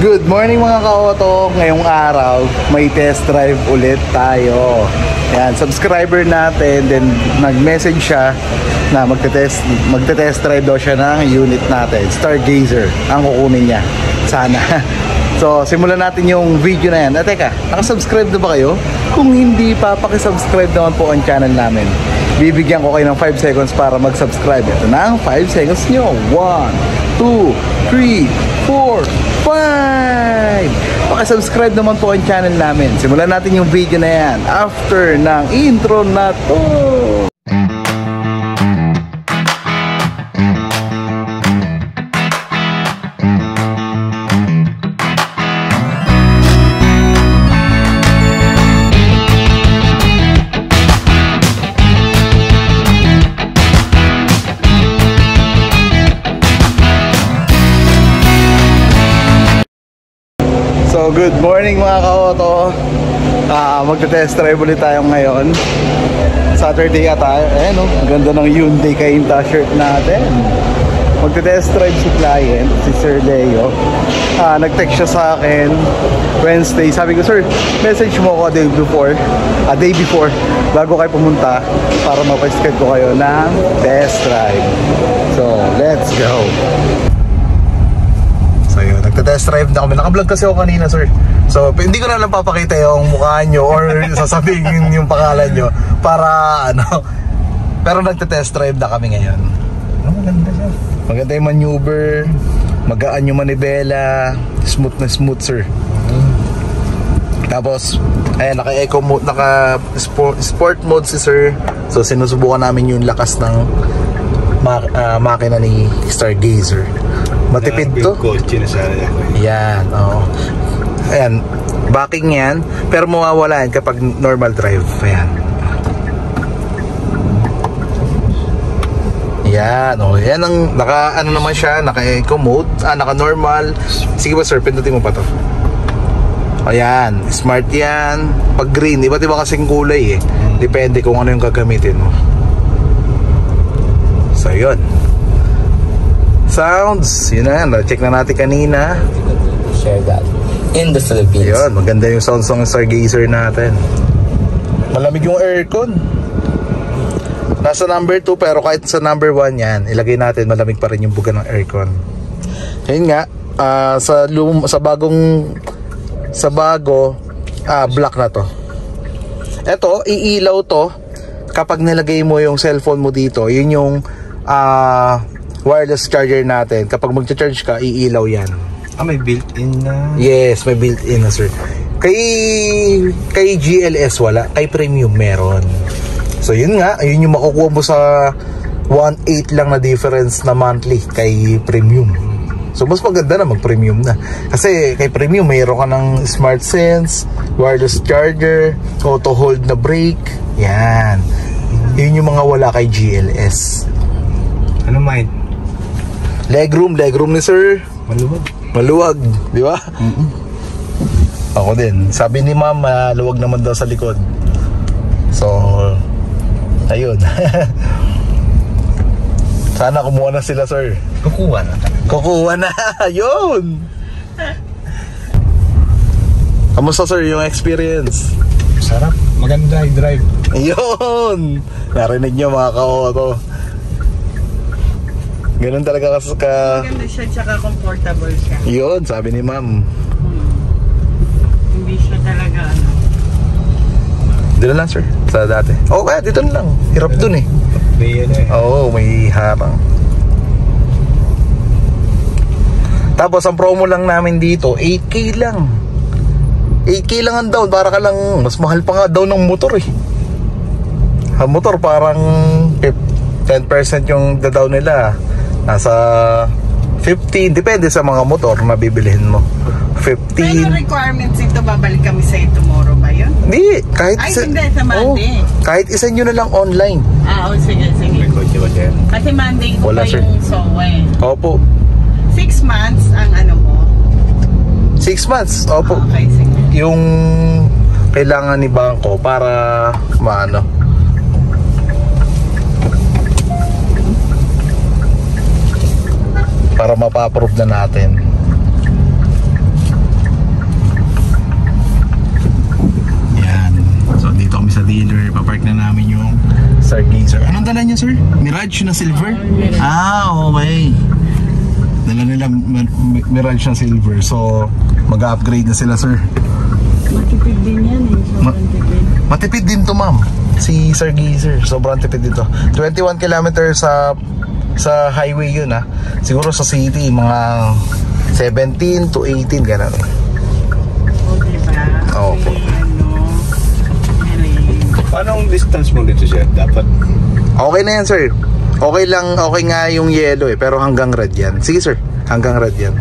Good morning mga ka-auto. Ngayong araw may test drive ulit tayo. Yan, subscriber natin, then nag-message siya na magte-test drive daw siya ng unit natin, Stargazer ang kukunin niya sana. So simulan natin yung video na yan. Teka, nakasubscribe na ba kayo? Kung hindi pa, pakisubscribe naman po ang channel namin. Bibigyan ko kayo ng 5 seconds para mag-subscribe. Ito na ang 5 seconds nyo. 1, 2, 3, 4, 5. Pakisubscribe naman po ang channel namin. Simulan natin yung video na yan after ng intro na to. So good morning mga ka-auto. Magte-test drive ulit tayo ngayon. Saturday ka tayo. Ayan o, ganda ng Hyundai Kainta shirt natin. Magte-test drive si client, si Sir Leo. Nag-text siya sa akin Wednesday. Sabi ko, sir, message mo ako day before bago kayo pumunta para mapasked ko kayo ng test drive. So let's go. Nagte-test drive na kami. Naka-vlog kasi ako kanina, sir. So, hindi ko na lang papakita yung mukha nyo or sasabihin yung pangalan nyo para ano. Pero nagte-test drive na kami ngayon. Maganda siya. Maganda yung maneuver. Magaan yung manibela. Smooth na smooth, sir. Tapos, ayan, naka-eco mode, naka-sport mode si sir. So, sinusubukan namin yung lakas ng makina ni Stargazer. Matipid to. Yan, oo. Ayan, backing yan, pero mawawala yan kapag normal drive. Ayan. Yan, oh. Yan ang ano naman siya, naka-eco mode, naka-normal. Sige ba sir, pindutin mo pa to. Ayan, smart yan. Pag green, iba't iba kasing kulay eh. Depende kung ano yung gagamitin mo. So yun. Sounds, yun na yan, check na natin kanina. Share that in the Philippines. Yun, maganda yung sounds ng Stargazer natin. Malamig yung aircon. Nasa number 2 pero kahit sa number 1 yan, ilagay natin, malamig pa rin yung buga ng aircon. Yun nga, sa bago black na to. Eto, iilaw to kapag nilagay mo yung cellphone mo dito. Yun yung wireless charger natin. Kapag magcha-charge ka, iilaw yan. May built-in na? Yes, may built-in na sir. Kay GLS wala, kay premium meron. So yun nga, yun yung makukuha mo sa 1.8 lang na difference na monthly kay premium. So mas maganda na mag-premium na. Kasi kay premium mayroon ka ng smart sense, wireless charger, auto hold na brake. Yan. Yun yung mga wala kay GLS. Ano mind? Legroom ni sir. Maluwag, di ba? Ako din. Sabi ni ma'am, maluwag naman daw sa likod. So, ayun. Sana kumuha na sila, sir. Kukuha na. Yun. Kamusta, sir, yung experience? Sarap. Maganda yung drive. Yun. Narinig nyo mga ka-auto. Ganun talaga maganda siya, tsaka comfortable siya. Yun, sabi ni ma'am. Hindi siya talaga Dito lang sir, sa dati. Kaya dito na lang. Hirap dun eh. May ano eh. Oo, may harang. Tapos ang promo lang namin dito, 8K lang. 8K lang ang down, para ka lang, mas mahal pa nga down ng motor eh. Ang motor parang 10% yung down nila. Nasa 15, depende sa mga motor na bibilihin mo. 15. Pero requirements ito, babalik kami sa'yo tomorrow ba yun? Hindi, kahit hindi, sa Monday. Kahit isa nyo na lang online. Sige. May kotse ba siya? Kasi Monday ko Wala, pa sir. yung SOA eh. Opo. 6 months ang ano mo? 6 months, opo. Okay, sige. Yung kailangan ni bangko para maano. Para mapa-approve na natin. check na namin yung Stargazer. Anong dala niya, sir? Mirage na silver? Okay. Dala nila Mirage na silver. So, mag-upgrade na sila, sir. Matipid din yan eh. Sobrang tipid. Matipid din to, ma'am. Si Stargazer. Sobrang tipid dito. 21 kilometers sa highway yun, ha. Siguro sa city, mga 17 to 18, ganun. O, diba? Oo po. Paano ang distance mo dito, sir? Dapat Okay na yan, sir. Okay lang, okay nga yung yellow eh, pero hanggang red yan. Sige, sir, hanggang red yan.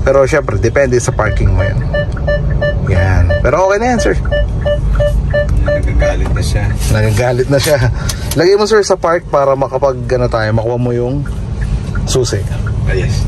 Pero syempre, depende sa parking mo yan. Yan. Pero okay na yan, sir. nagagalit na siya. Nagagalit na siya. Lagay mo, sir, sa park para makapag, tayo, makuha mo yung susi. Yes.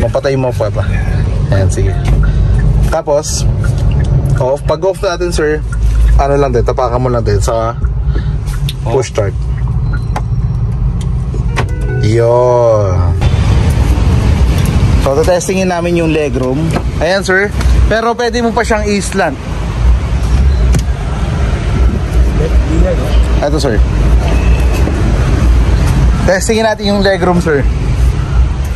Mapatay mo pa ba? Ayan, sige. Tapos, pag off natin, sir, ano lang din, tapakan mo lang din sa push start. Yun. So, testingin namin yung legroom. Ayan, sir. Pero pwede mo pa siyang i-slant. Ito, sir. Testingin natin yung legroom, sir.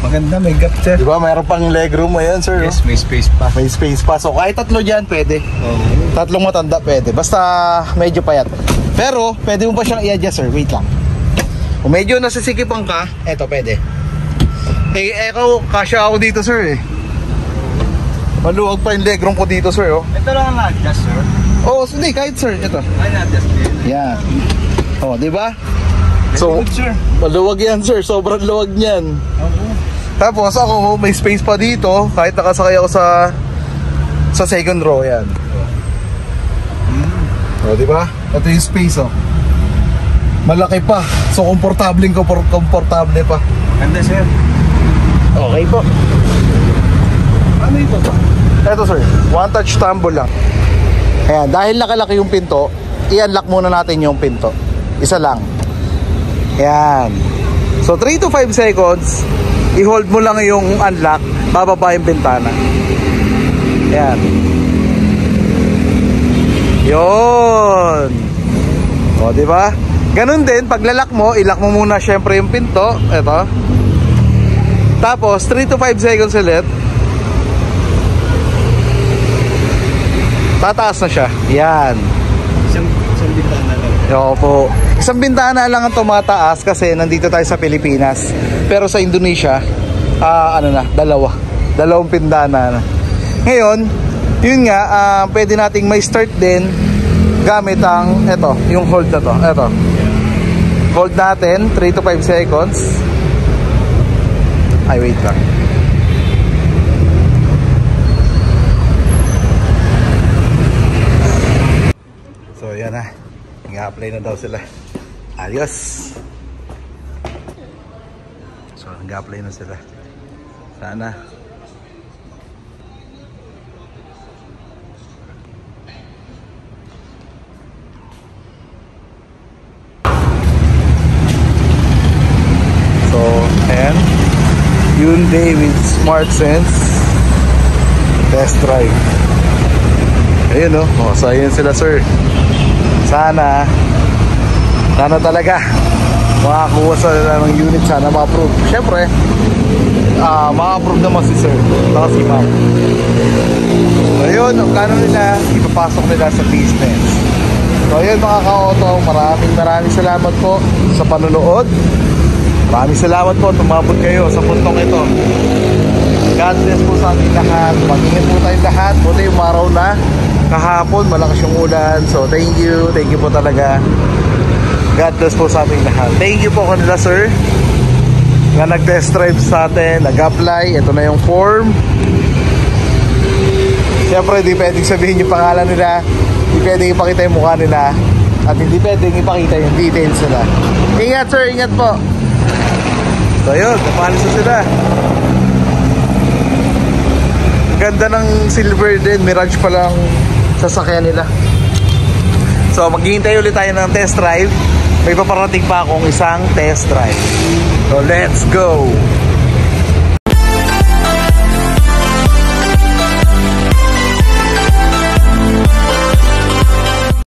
Maganda, may gap, sir. Diba, mayroon pang legroom. Ayan, sir. Yes, may space pa. May space pa. So, kahit tatlo dyan, pwede. Tatlong matanda, pwede. Basta medyo payat. Pero, pwede mo pa siyang i-adjust, sir. Wait lang. Kung medyo nasisikipan ka, eto, pwede. Kasya ako dito, sir, eh. Maluwag pa yung legroom ko dito, sir, oh. Ito lang ang na-adjust, sir. Hindi, kahit, sir. Ito. Ay, na-adjust din. Yan. Diba? So, good, sir. maluwag yan, sir. Sobrang luwag niyan. Tapos ako, may space pa dito. Kahit nakasakay ako sa second row, yan. Diba? Ito yung space, oh. Malaki pa. So, komportable pa. Ganda, sir. Okay po. Ano ito ba? Ito, sir. One touch tumble lang. Ayan, dahil nakalaki yung pinto, i-unlock muna natin yung pinto. Isa lang. Ayan. So, 3 to 5 seconds, i-hold mo lang yung unlock, bababa yung bintana. Ayan. Yun. Diba? Ganun din, paglalak mo, ilock mo muna syempre yung pinto. Ito. Tapos, 3 to 5 seconds ulit. Tataas na siya. Yan. Isang bintana lang. Opo. Isang bintana lang ang tumataas kasi nandito tayo sa Pilipinas. Pero sa Indonesia, dalawang pindana na. Ngayon, yun nga, pwede nating may start din gamit ang, yung hold na to. Ito. Hold natin, 3 to 5 seconds. Ay, wait lang. So, yan na. Nag-apply na daw sila. Adios! So, nag-apply na sila. Sana. So, ayan. Hyundai with SmartSense test drive. Ayun, so ayun sila, sir. Sana talaga makakuha sila ng unit, sana ma-approve. Siyempre, ma-approve naman si sir, baka si ma'am. Ayun, ang plano nila, ipapasok nila sa business. So ayun, mga ka-auto, maraming salamat po sa panonood. Maraming salamat po, tumabot kayo sa puntong ito. God bless po sa ating lahat. Mag-ingat po tayong lahat. Buti yung araw na kahapon, malakas yung ulan. So thank you po talaga. God bless po sa ating lahat. Thank you po kanila, sir, nga nag-test drive sa atin, nag-apply. Ito na yung form. Siyempre, di pwedeng sabihin yung pangalan nila, di pwedeng ipakita yung mukha nila, at hindi pwedeng ipakita yung details nila. Ingat, sir, ingat po. So yun, napalis na sila. Ganda ng silver din. Mirage pa lang sasakyan nila. So maghihintay ulit tayo ng test drive. May paparating pa akong isang test drive. So let's go.